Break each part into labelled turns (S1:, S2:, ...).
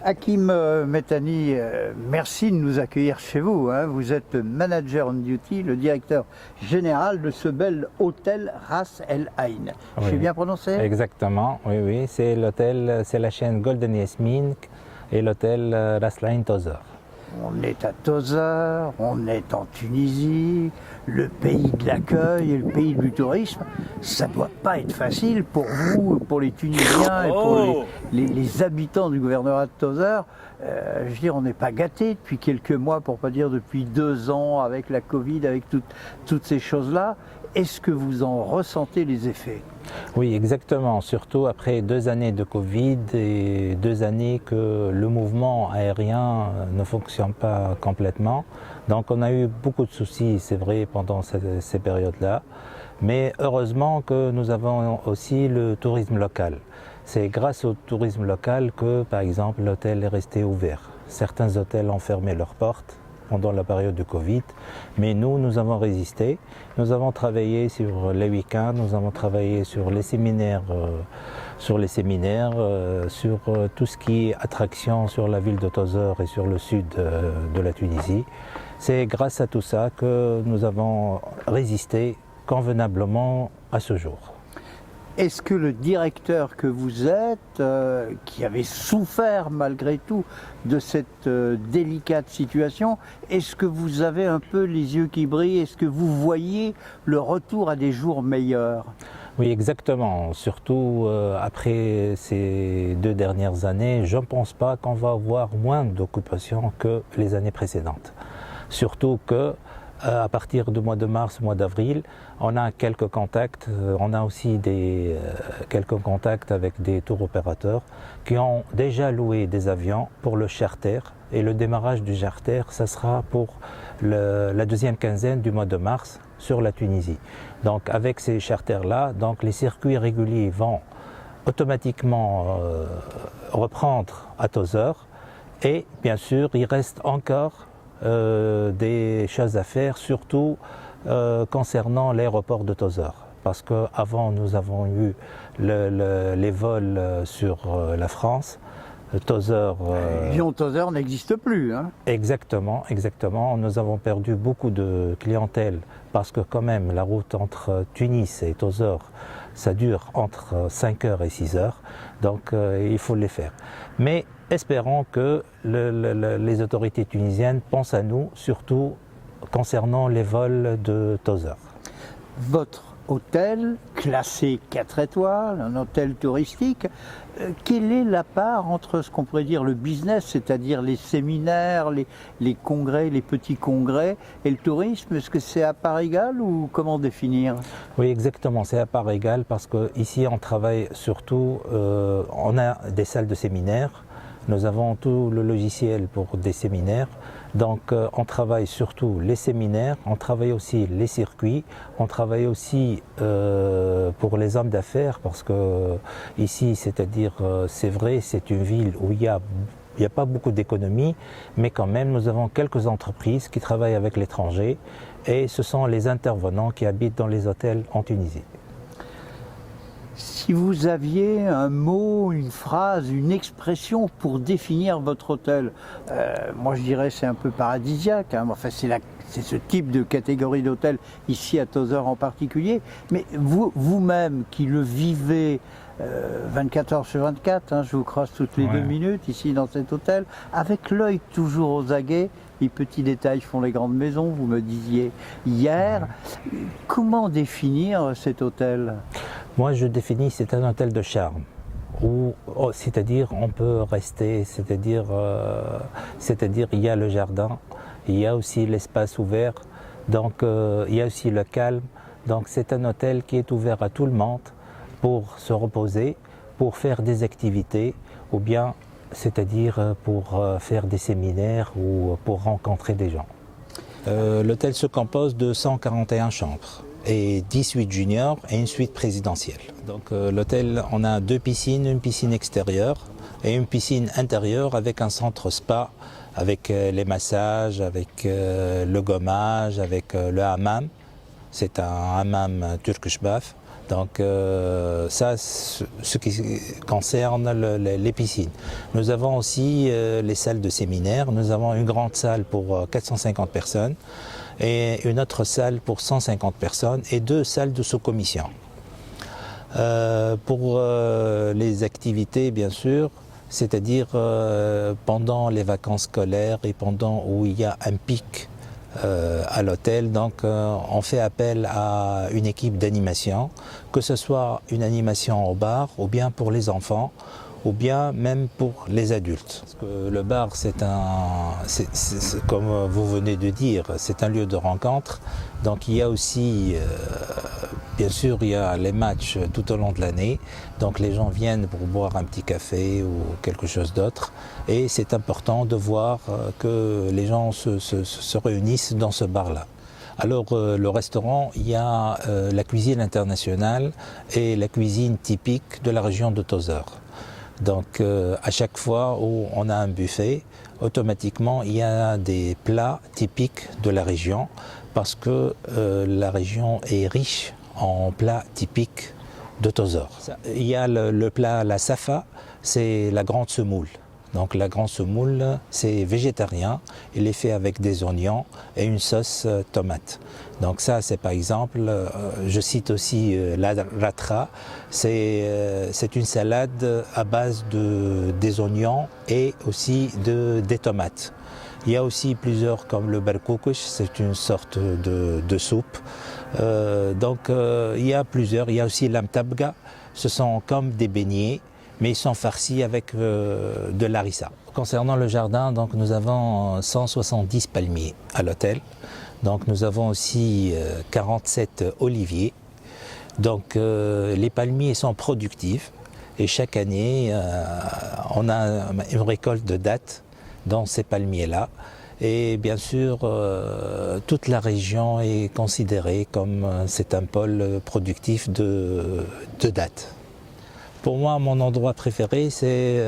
S1: Hakim Mettani, merci de nous accueillir chez vous. Vous êtes manager on duty, le directeur général de ce bel hôtel Ras El Ain.
S2: Oui.
S1: J'ai bien prononcé?
S2: Exactement, oui. C'est l'hôtel, c'est la chaîne Golden Yasmine et l'hôtel Ras El Ain Tozeur.
S1: On est à Tozeur, on est en Tunisie, le pays de l'accueil et le pays du tourisme. Ça ne doit pas être facile pour vous, pour les Tunisiens et pour les habitants du gouvernorat de Tozeur. Je veux dire, on n'est pas gâtés depuis quelques mois, pour ne pas dire depuis 2 ans, avec la Covid, avec toutes ces choses-là. Est-ce que vous en ressentez les effets?
S2: Oui, exactement. Surtout après 2 années de Covid et 2 années que le mouvement aérien ne fonctionne pas complètement. Donc on a eu beaucoup de soucis, c'est vrai, pendant ces périodes-là. Mais heureusement que nous avons aussi le tourisme local. C'est grâce au tourisme local que, par exemple, l'hôtel est resté ouvert. Certains hôtels ont fermé leurs portes pendant la période de Covid, mais nous avons résisté. Nous avons travaillé sur les week-ends, nous avons travaillé sur les séminaires, sur tout ce qui est attraction sur la ville de Tozeur et sur le sud de la Tunisie. C'est grâce à tout ça que nous avons résisté convenablement à ce jour.
S1: Est-ce que le directeur que vous êtes, qui avait souffert malgré tout de cette délicate situation, est-ce que vous avez un peu les yeux qui brillent? Est-ce que vous voyez le retour à des jours meilleurs?
S2: Oui, exactement. Surtout après ces 2 dernières années, je ne pense pas qu'on va avoir moins d'occupation que les années précédentes. Surtout que à partir du mois de mars, mois d'avril, on a quelques contacts. On a aussi quelques contacts avec des tours opérateurs qui ont déjà loué des avions pour le charter. Et le démarrage du charter, ça sera pour la 2e quinzaine du mois de mars sur la Tunisie. Donc avec ces charters-là, donc les circuits réguliers vont automatiquement reprendre à Tozeur. Et bien sûr, il reste encore des choses à faire, surtout concernant l'aéroport de Tozeur. Parce qu'avant, nous avons eu les vols sur la France. Tozeur.
S1: Lyon-Tozeur n'existe plus.
S2: Exactement. Nous avons perdu beaucoup de clientèle parce que quand même la route entre Tunis et Tozeur, ça dure entre 5 heures et 6 heures. Donc il faut les faire. Mais espérons que les autorités tunisiennes pensent à nous, surtout concernant les vols de Tozeur.
S1: Votre hôtel, classé 4 étoiles, un hôtel touristique, quelle est la part entre ce qu'on pourrait dire le business, c'est-à-dire les séminaires, les congrès, les petits congrès, et le tourisme? Est-ce que c'est à part égale ou comment définir?
S2: Oui, exactement, c'est à part égale parce qu'ici on travaille surtout, on a des salles de séminaires, nous avons tout le logiciel pour des séminaires. Donc on travaille surtout les séminaires, on travaille aussi les circuits, on travaille aussi pour les hommes d'affaires parce que ici, c'est-à-dire, c'est vrai, c'est une ville où il y a pas beaucoup d'économies, mais quand même nous avons quelques entreprises qui travaillent avec l'étranger et ce sont les intervenants qui habitent dans les hôtels en Tunisie.
S1: Si vous aviez un mot, une phrase, une expression pour définir votre hôtel, moi je dirais c'est un peu paradisiaque, enfin c'est ce type de catégorie d'hôtel ici à Tozeur en particulier, mais vous-même qui le vivez 24 heures sur 24, je vous croise toutes les 2 minutes ici dans cet hôtel, avec l'œil toujours aux aguets. Les petits détails font les grandes maisons, vous me disiez hier. Comment définir cet hôtel?
S2: Moi, je définis, c'est un hôtel de charme, c'est-à-dire on peut rester, c'est-à-dire il y a le jardin, il y a aussi l'espace ouvert, donc il y a aussi le calme. Donc c'est un hôtel qui est ouvert à tout le monde pour se reposer, pour faire des activités ou bien c'est-à-dire pour faire des séminaires ou pour rencontrer des gens. L'hôtel se compose de 141 chambres et 18 juniors et une suite présidentielle. Donc l'hôtel, on a 2 piscines, une piscine extérieure et une piscine intérieure avec un centre spa, avec les massages, avec le gommage, avec le hammam. C'est un hammam turc baf. Donc ça, ce qui concerne les piscines. Nous avons aussi les salles de séminaire. Nous avons une grande salle pour 450 personnes et une autre salle pour 150 personnes et 2 salles de sous-commission. Pour les activités, bien sûr, c'est-à-dire pendant les vacances scolaires et pendant où il y a un pic à l'hôtel, donc on fait appel à une équipe d'animation, que ce soit une animation au bar ou bien pour les enfants ou bien même pour les adultes. Parce que le bar, comme vous venez de dire, c'est un lieu de rencontre. Donc il y a aussi, bien sûr, il y a les matchs tout au long de l'année. Donc les gens viennent pour boire un petit café ou quelque chose d'autre. Et c'est important de voir que les gens se réunissent dans ce bar-là. Alors le restaurant, il y a la cuisine internationale et la cuisine typique de la région de Tozeur. Donc à chaque fois où on a un buffet, automatiquement il y a des plats typiques de la région parce que la région est riche en plats typiques de Tozeur. Il y a le plat la safa, c'est la grande semoule. Donc la grande semoule, c'est végétarien, il est fait avec des oignons et une sauce tomate. Donc ça, c'est par exemple, je cite aussi la ratra, c'est une salade à base des oignons et aussi des tomates. Il y a aussi plusieurs comme le barkoukush, c'est une sorte de soupe. Il y a plusieurs, il y a aussi l'amtabga, ce sont comme des beignets, mais ils sont farcis avec de l'harissa. Concernant le jardin, donc, nous avons 170 palmiers à l'hôtel. Donc, nous avons aussi 47 oliviers. Donc, les palmiers sont productifs et chaque année, on a une récolte de dattes dans ces palmiers-là. Et bien sûr, toute la région est considérée comme c'est un pôle productif de dattes. Pour moi, mon endroit préféré, c'est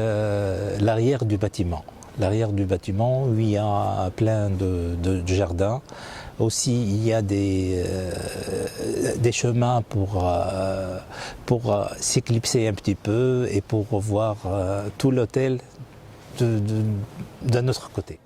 S2: l'arrière du bâtiment. L'arrière du bâtiment où il y a plein de jardins. Aussi, il y a des chemins pour s'éclipser un petit peu et pour voir tout l'hôtel d'un autre côté.